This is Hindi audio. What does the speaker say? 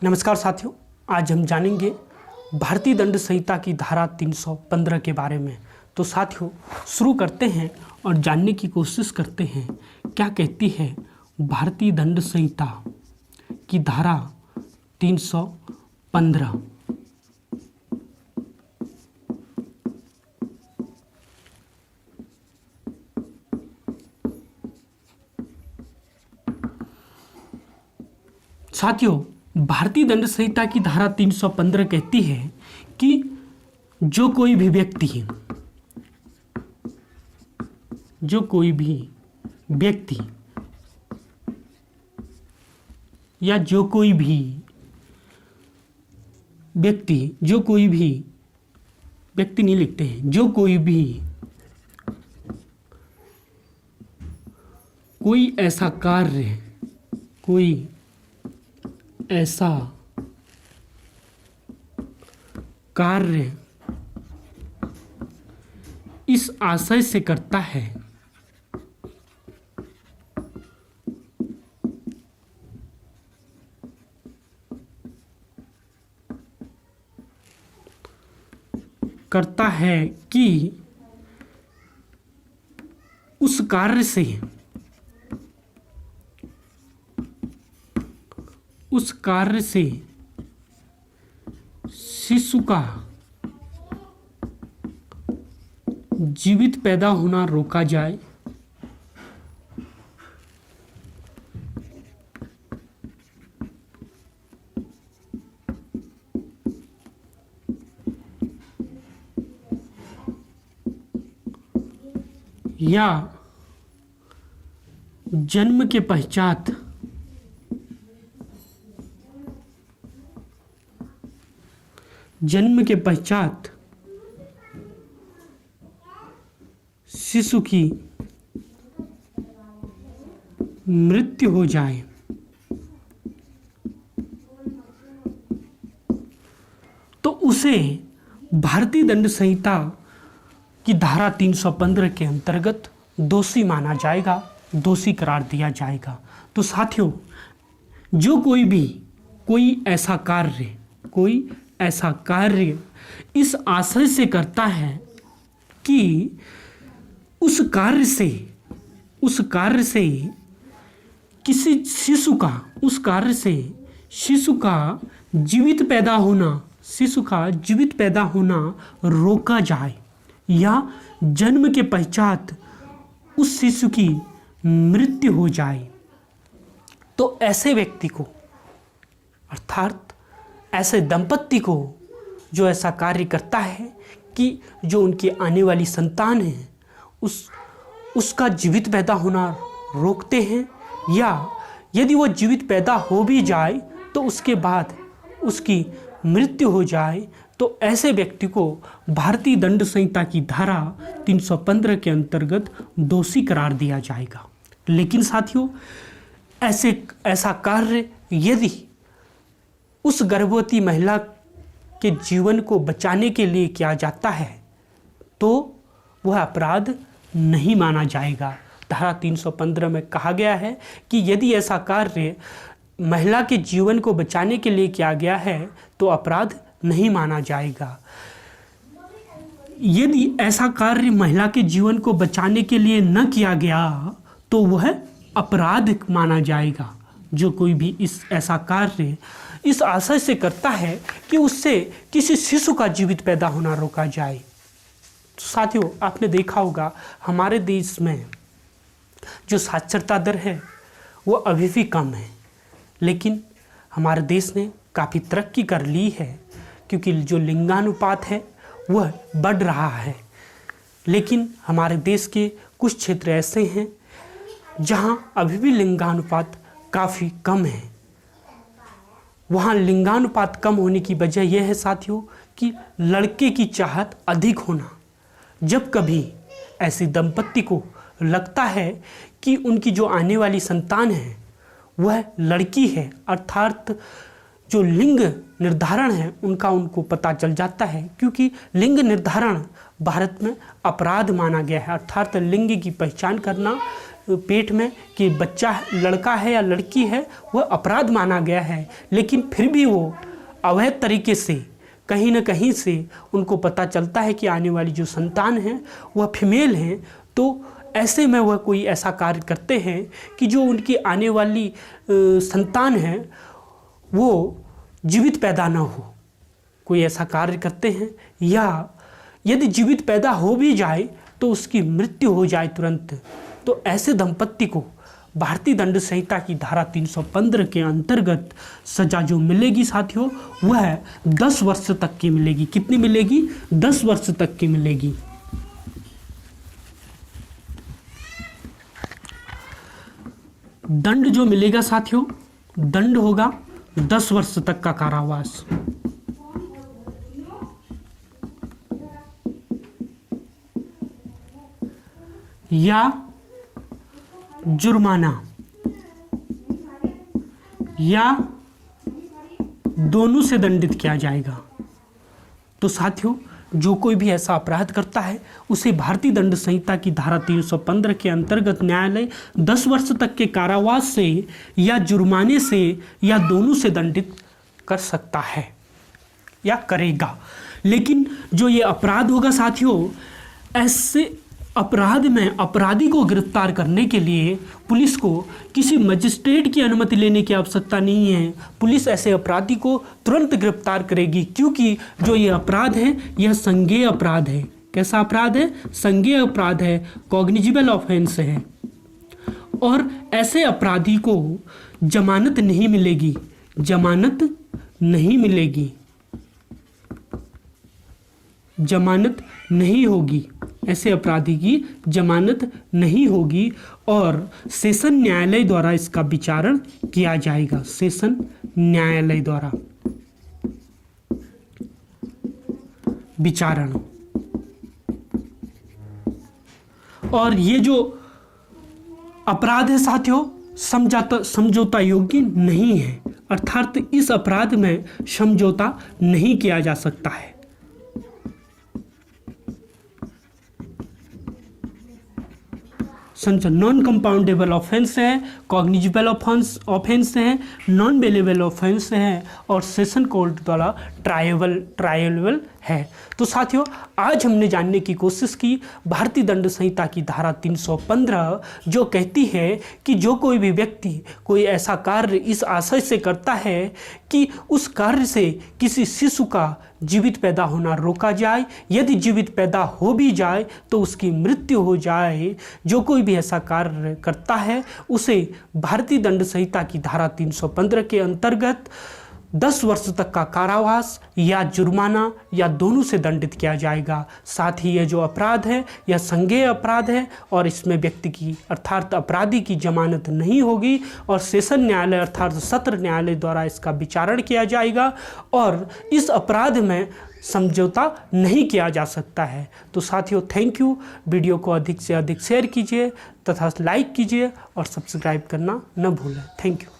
नमस्कार साथियों, आज हम जानेंगे भारतीय दंड संहिता की धारा 315 के बारे में। तो साथियों, शुरू करते हैं और जानने की कोशिश करते हैं क्या कहती है भारतीय दंड संहिता की धारा 315। साथियों, भारतीय दंड संहिता की धारा 315 कहती है कि जो कोई भी व्यक्ति या जो कोई भी व्यक्ति नहीं लिखते हैं, जो कोई ऐसा कार्य इस आशय से करता है कि उस कार्य से शिशु का जीवित पैदा होना रोका जाए या जन्म के पश्चात शिशु की मृत्यु हो जाए तो उसे भारतीय दंड संहिता की धारा 315 के अंतर्गत दोषी माना जाएगा, दोषी करार दिया जाएगा। तो साथियों, जो कोई ऐसा कार्य इस आशय से करता है कि उस कार्य से किसी शिशु का जीवित पैदा होना रोका जाए या जन्म के पश्चात उस शिशु की मृत्यु हो जाए, तो ऐसे व्यक्ति को अर्थात ऐसे दंपत्ति को जो ऐसा कार्य करता है कि जो उनकी आने वाली संतान है उसका जीवित पैदा होना रोकते हैं, या यदि वो जीवित पैदा हो भी जाए तो उसके बाद उसकी मृत्यु हो जाए, तो ऐसे व्यक्ति को भारतीय दंड संहिता की धारा 315 के अंतर्गत दोषी करार दिया जाएगा। लेकिन साथियों, ऐसा कार्य यदि उस गर्भवती महिला के जीवन को बचाने के लिए किया जाता है तो वह अपराध नहीं माना जाएगा। धारा 315 में कहा गया है कि यदि ऐसा कार्य महिला के जीवन को बचाने के लिए किया गया है तो अपराध नहीं माना जाएगा। यदि ऐसा कार्य महिला के जीवन को बचाने के लिए न किया गया तो वह अपराध माना जाएगा। जो कोई भी ऐसा कार्य इस आशय से करता है कि उससे किसी शिशु का जीवित पैदा होना रोका जाए। तो साथियों, आपने देखा होगा हमारे देश में जो साक्षरता दर है वो अभी भी कम है, लेकिन हमारे देश ने काफ़ी तरक्की कर ली है क्योंकि जो लिंगानुपात है वह बढ़ रहा है। लेकिन हमारे देश के कुछ क्षेत्र ऐसे हैं जहां अभी भी लिंगानुपात काफ़ी कम है। वहाँ लिंगानुपात कम होने की वजह यह है साथियों कि लड़के की चाहत अधिक होना। जब कभी ऐसी दंपत्ति को लगता है कि उनकी जो आने वाली संतान है वह लड़की है, अर्थात जो लिंग निर्धारण है उनको पता चल जाता है, क्योंकि लिंग निर्धारण भारत में अपराध माना गया है। अर्थात लिंग की पहचान करना पेट में कि बच्चा लड़का है या लड़की है वह अपराध माना गया है, लेकिन फिर भी वो अवैध तरीके से कहीं ना कहीं से उनको पता चलता है कि आने वाली जो संतान है वह फीमेल है, तो ऐसे में वह कोई ऐसा कार्य करते हैं कि जो उनकी आने वाली संतान है वो जीवित पैदा ना हो, कोई ऐसा कार्य करते हैं, या यदि जीवित पैदा हो भी जाए तो उसकी मृत्यु हो जाए तुरंत, तो ऐसे दंपत्ति को भारतीय दंड संहिता की धारा 315 के अंतर्गत सजा जो मिलेगी साथियों वह 10 वर्ष तक की मिलेगी। कितनी मिलेगी? 10 वर्ष तक की मिलेगी। दंड जो मिलेगा साथियों, दंड होगा 10 वर्ष तक का कारावास। या जुर्माना, या दोनों से दंडित किया जाएगा। तो साथियों जो कोई भी ऐसा अपराध करता है उसे भारतीय दंड संहिता की धारा 315 के अंतर्गत न्यायालय 10 वर्ष तक के कारावास से या जुर्माने से या दोनों से दंडित कर सकता है या करेगा। लेकिन जो ये अपराध होगा साथियों, ऐसे अपराध में अपराधी को गिरफ्तार करने के लिए पुलिस को किसी मजिस्ट्रेट की अनुमति लेने की आवश्यकता नहीं है। पुलिस ऐसे अपराधी को तुरंत गिरफ्तार करेगी, क्योंकि जो ये अपराध है यह संज्ञेय अपराध है। कैसा अपराध है? संज्ञेय अपराध है, कॉग्निजिबल ऑफेंस है। और ऐसे अपराधी को जमानत नहीं मिलेगी, जमानत नहीं मिलेगी, जमानत नहीं होगी, ऐसे अपराधी की जमानत नहीं होगी और सेशन न्यायालय द्वारा इसका विचारण किया जाएगा। सेशन न्यायालय द्वारा विचारण। और ये जो अपराध है साथियों समझौता योग्य नहीं है, अर्थात इस अपराध में समझौता नहीं किया जा सकता है। नॉन कंपाउंडेबल ऑफेंस है, कॉग्निजिबल ऑफेंस है, नॉन बेलेबल ऑफेंस है और सेशन कोर्ट द्वारा ट्रायबल है। तो साथियों आज हमने जानने की कोशिश की भारतीय दंड संहिता की धारा 315 जो कहती है कि जो कोई भी व्यक्ति कोई ऐसा कार्य इस आशय से करता है कि उस कार्य से किसी शिशु का जीवित पैदा होना रोका जाए, यदि जीवित पैदा हो भी जाए तो उसकी मृत्यु हो जाए, जो कोई भी ऐसा कार्य करता है उसे भारतीय दंड संहिता की धारा 315 के अंतर्गत 10 वर्ष तक का कारावास या जुर्माना या दोनों से दंडित किया जाएगा। साथ ही यह जो अपराध है यह संज्ञेय अपराध है और इसमें व्यक्ति की अर्थात अपराधी की जमानत नहीं होगी और सेशन न्यायालय अर्थात सत्र न्यायालय द्वारा इसका विचारण किया जाएगा और इस अपराध में समझौता नहीं किया जा सकता है। तो साथियों थैंक यू। वीडियो को अधिक से अधिक शेयर कीजिए तथा लाइक कीजिए और सब्सक्राइब करना न भूलें। Thank you.